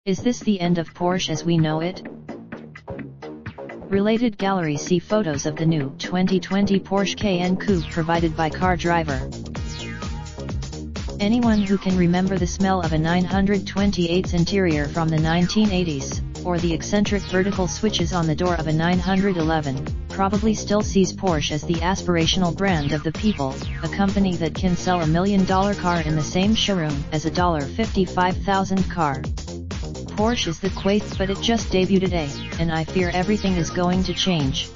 Is this the end of Porsche as we know it? Related gallery, see photos of the new 2020 Porsche Cayenne Coupe provided by car driver. Anyone who can remember the smell of a 928's interior from the 1980s, or the eccentric vertical switches on the door of a 911, probably still sees Porsche as the aspirational brand of the people, a company that can sell $1 million car in the same showroom as a $55,000 car. Porsche is the quaith, but it just debuted today, and I fear everything is going to change.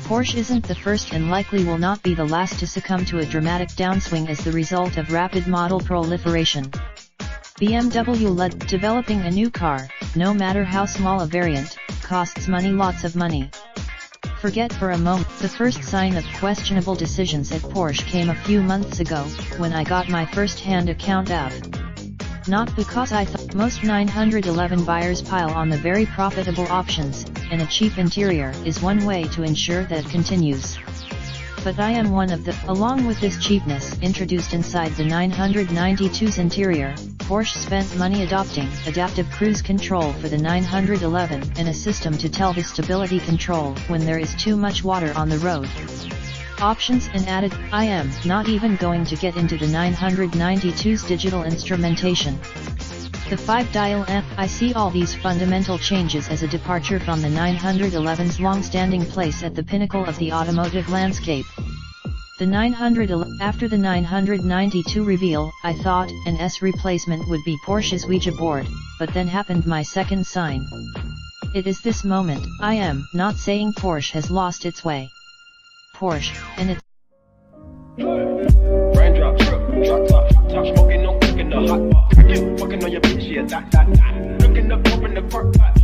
Porsche isn't the first and likely will not be the last to succumb to a dramatic downswing as the result of rapid model proliferation. BMW led, developing a new car, no matter how small a variant, costs money, lots of money. Forget for a moment the first sign of questionable decisions at Porsche came a few months ago, when I got my first-hand account of. Not because I thought most 911 buyers pile on the very profitable options, and a cheap interior is one way to ensure that continues. But I am one of the, along with this cheapness introduced inside the 992's interior, Porsche spent money adopting adaptive cruise control for the 911 and a system to tell the stability control when there is too much water on the road. Options and added. I am not even going to get into the 992's digital instrumentation. The 5-dial amp. I see all these fundamental changes as a departure from the 911's long-standing place at the pinnacle of the automotive landscape. The 911. After the 992 reveal, I thought an S replacement would be Porsche's Ouija board, but then happened my second sign. It is this moment. I am not saying Porsche has lost its way. Porsche, and its raindrop, drop top, smoking, no cooking the hot pot. Fucking on your bitch, yeah, that. Looking up, open the park pot.